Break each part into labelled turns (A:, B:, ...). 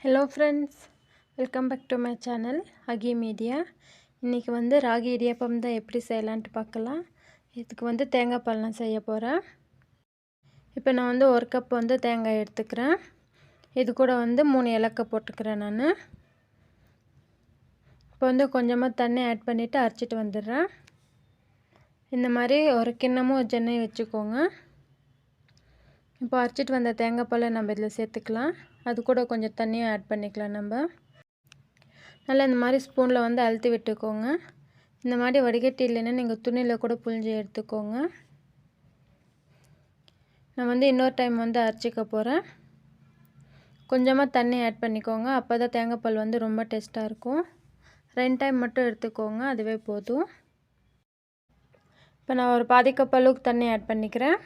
A: Hello friends, welcome back to my channel Aki media. இன்றைக்கி வந்து ராகி இடியாப்பம் தான் எப்படி செய்யலான்ட்டு பார்க்கலாம். இதுக்கு தேங்காய் பால் நான் செய்ய போகிறேன். இப்போ நான் ஒரு கப் தேங்காய் எடுத்துக்கிறேன். இது கூட 3 ஏலக்காய் போட்டுக்கிறேன். நான் இப்போ கொஞ்சமாக தண்ணி ஆட் பண்ணிவிட்டு அரைச்சிட்டு வந்துடுறேன். இந்த மாதிரி ஒரு கிண்ணமும் ஜென்னை வச்சுக்கோங்க. இப்போ அரைச்சிட்டு வந்த தேங்காய் பாலை நம்ம இதில் சேர்த்துக்கலாம். அது கூட கொஞ்சம் தண்ணியும் ஆட் பண்ணிக்கலாம். நம்ம நல்லா இந்த மாதிரி ஸ்பூனில் அழுத்தி விட்டுக்கோங்க. இந்த மாதிரி வடிகட்டி இல்லைன்னா நீங்கள் துணியில் கூட புழிஞ்சு எடுத்துக்கோங்க. நான் இன்னொரு டைம் அரைச்சிக்க போகிறேன். கொஞ்சமாக தண்ணி ஆட் பண்ணிக்கோங்க. அப்போ தான் தேங்காய் பால் ரொம்ப டேஸ்ட்டாக இருக்கும். 2 டைம் மட்டும் எடுத்துக்கோங்க, அதுவே போதும். இப்போ நான் ஒரு பாதி கப் அளவுக்கு தண்ணி ஆட் பண்ணிக்கிறேன்.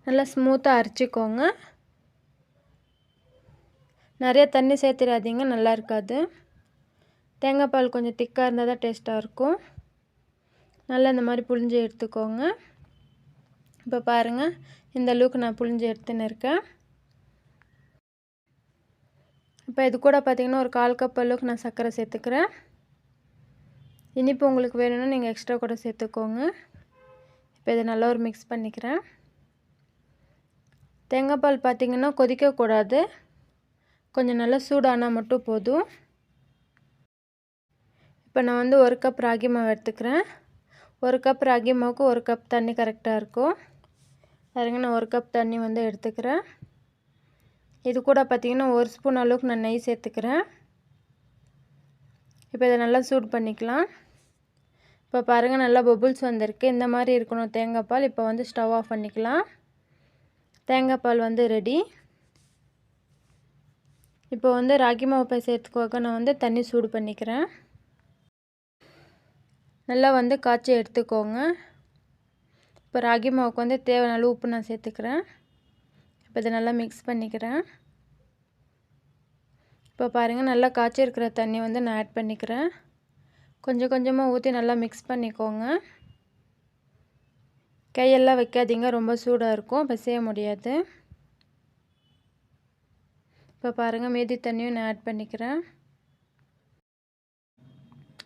A: நல்லா ஸ்மூத்தாக அரைச்சிக்கோங்க. நிறைய தண்ணி சேர்த்துடாதீங்க, நல்லா இருக்காது. தேங்காய் பால் கொஞ்சம் திக்காக இருந்தால் தான் டேஸ்ட்டாக இருக்கும். நல்லா இந்த மாதிரி புழிஞ்சு எடுத்துக்கோங்க. இப்போ பாருங்கள், இந்த அளவுக்கு நான் புழிஞ்சு எடுத்துன்னு இருக்கேன். இப்போ இது கூட பார்த்திங்கன்னா ஒரு 1/4 கப் அளவுக்கு நான் சர்க்கரை சேர்த்துக்கிறேன். இனிப்பு உங்களுக்கு வேணும்னா நீங்கள் எக்ஸ்ட்ரா கூட சேர்த்துக்கோங்க. இப்போ இதை நல்லா மிக்ஸ் பண்ணிக்கிறேன். தேங்காய் பால் பார்த்திங்கன்னா கொதிக்கக்கூடாது, கொஞ்சம் நல்லா சூடானால் மட்டும் போதும். இப்போ நான் 1 கப் ராகி மாவு எடுத்துக்கிறேன். 1 கப் ராகி மாவுக்கு 1 கப் தண்ணி கரெக்டாக இருக்கும். பாருங்க, நான் 1 கப் தண்ணி எடுத்துக்கிறேன். இது கூட பார்த்திங்கன்னா 1 ஸ்பூன் அளவுக்கு நான் நெய் சேர்த்துக்கிறேன். இப்போ இதை நல்லா சூடு பண்ணிக்கலாம். இப்போ பாருங்கள், நல்லா பபுள்ஸ் வந்திருக்கு. இந்த மாதிரி இருக்கணும் தேங்காய் பால். இப்போ ஸ்டவ் ஆஃப் பண்ணிக்கலாம். தேங்காய் பால் ரெடி. இப்போ ராகி மாவு பிசையறதுக்காக நான் தண்ணி சூடு பண்ணிக்கிறேன். நல்லா காய்ச்சி எடுத்துக்கோங்க. இப்போ ராகி மாவுக்கு தேவையான அளவு உப்பு நான் சேர்த்துக்கிறேன். இப்போ இதை நல்லா மிக்ஸ் பண்ணிக்கிறேன். இப்போ பாருங்கள், நல்லா காய்ச்சி இருக்கிற தண்ணி நான் ஆட் பண்ணிக்கிறேன். கொஞ்சம் கொஞ்சமாக ஊற்றி நல்லா மிக்ஸ் பண்ணிக்கோங்க. கையெல்லாம் வைக்காதீங்க, ரொம்ப சூடாக இருக்கும், பிசைய முடியாது. இப்போ பாருங்கள், மீதி தண்ணியும் நான் ஆட் பண்ணிக்கிறேன்.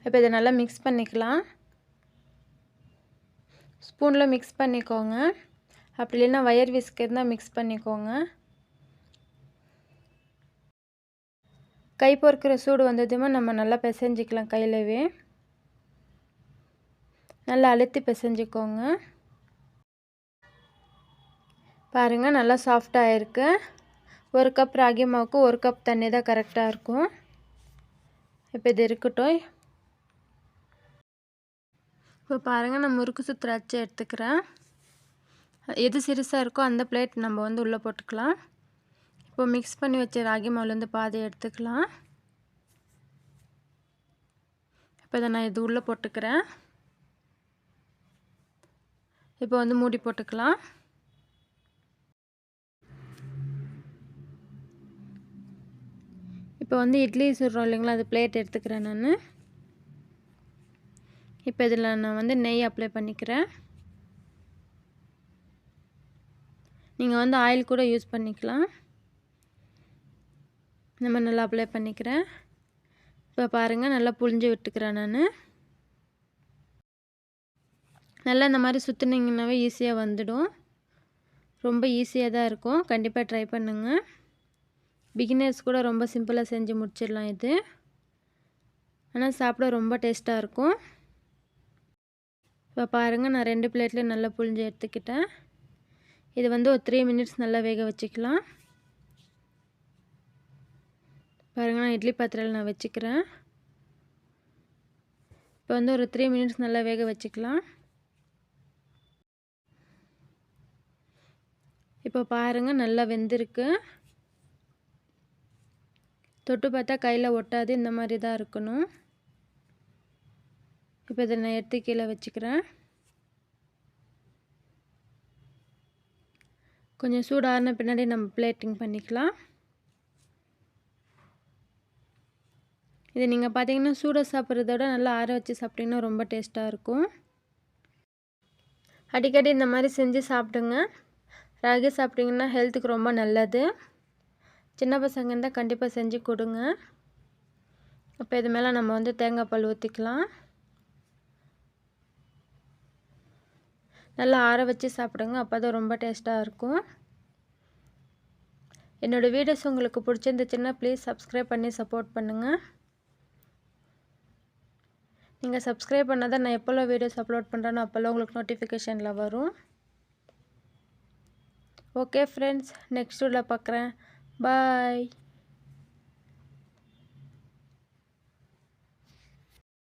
A: இப்போ இதை நல்லா மிக்ஸ் பண்ணிக்கலாம். ஸ்பூனில் மிக்ஸ் பண்ணிக்கோங்க. அப்படி இல்லைன்னா வயர் விஸ்க் இருந்தால் மிக்ஸ் பண்ணிக்கோங்க. கை பொறுக்கிற சூடு வந்ததுமே நம்ம நல்லா பிசைஞ்சிக்கலாம். கையிலவே நல்லா அழுத்தி பிசைஞ்சிக்கோங்க. பாருங்கள், நல்லா சாஃப்டாக இருக்கு. 1 கப் ராகி மாவுக்கு 1 கப் தண்ணி தான் கரெக்டாக இருக்கும். இப்போ இது இருக்கட்டும். இப்போ பாருங்கள், நான் முறுக்கு சுற்றுற அச்சு எடுத்துக்கிறேன். எது சிறுசாக இருக்கோ அந்த பிளேட் நம்ம உள்ளே போட்டுக்கலாம். இப்போ மிக்ஸ் பண்ணி வச்ச ராகி மாவுலேருந்து பாதி எடுத்துக்கலாம். இப்போ இதை நான் இது உள்ளே போட்டுக்கிறேன். இப்போ மூடி போட்டுக்கலாம். இப்போ இட்லி சுடுறோம் இல்லைங்களா, அது பிளேட் எடுத்துக்கிறேன் நான். இப்போ இதில் நான் நெய் அப்ளை பண்ணிக்கிறேன். நீங்கள் ஆயில் கூட யூஸ் பண்ணிக்கலாம். நம்ம நல்லா அப்ளை பண்ணிக்கிறேன். இப்போ பாருங்கள், நல்லா புழிஞ்சு விட்டுக்கிறேன் நான். நல்லா இந்த மாதிரி சுற்றுனீங்கன்னாவே ஈஸியாக வந்துடும். ரொம்ப ஈஸியாக தான் இருக்கும். கண்டிப்பாக ட்ரை பண்ணுங்கள். பிகினர்ஸ் கூட ரொம்ப சிம்பிளாக செஞ்சு முடிச்சிடலாம் இது. ஆனால் சாப்பிட ரொம்ப டேஸ்ட்டாக இருக்கும். இப்போ பாருங்கள், நான் 2 பிளேட்லேயும் நல்லா புழிஞ்சு எடுத்துக்கிட்டேன். இது ஒரு 3 மினிட்ஸ் நல்லா வேக வச்சுக்கலாம். பாருங்கள், நான் இட்லி பாத்திரத்தில் நான் வச்சுக்கிறேன். இப்போ ஒரு 3 மினிட்ஸ் நல்லா வேக வச்சுக்கலாம். இப்போ பாருங்கள், நல்லா வெந்திருக்கு. தொட்டு பார்த்தா கையில் ஒட்டாது, இந்த மாதிரி தான் இருக்கணும். இப்போ இதை நான் எடுத்து கீழே வச்சுக்கிறேன். கொஞ்சம் சூடான பின்னாடி நம்ம பிளேட்டிங் பண்ணிக்கலாம். இது நீங்கள் பார்த்தீங்கன்னா சூடாக சாப்பிட்றத விட நல்லா ஆற வச்சு சாப்பிட்டிங்கன்னா ரொம்ப டேஸ்ட்டாக இருக்கும். அடிக்கடி இந்த மாதிரி செஞ்சு சாப்பிடுங்க. ராகி சாப்பிட்டிங்கன்னா ஹெல்த்துக்கு ரொம்ப நல்லது. சின்ன பசங்க இருந்தால் கண்டிப்பாக செஞ்சு கொடுங்க. இப்போ இது மேலே நம்ம வந்து தேங்காய் பால் ஊற்றிக்கலாம். நல்லா ஆற வச்சு சாப்பிடுங்க, அப்போ தான் ரொம்ப டேஸ்ட்டாக இருக்கும். என்னோடய வீடியோஸ் உங்களுக்கு பிடிச்சிருந்துச்சுன்னா ப்ளீஸ் சப்ஸ்கிரைப் பண்ணி சப்போர்ட் பண்ணுங்கள். நீங்கள் சப்ஸ்கிரைப் பண்ணால் தான் நான் எப்போல்லாம் வீடியோஸ் அப்லோட் பண்ணுறேனோ அப்போல்லாம் உங்களுக்கு நோட்டிஃபிகேஷனில் வரும். ஓகே ஃப்ரெண்ட்ஸ், நெக்ஸ்ட் வீடியோவில் பார்க்குறேன். பாய்.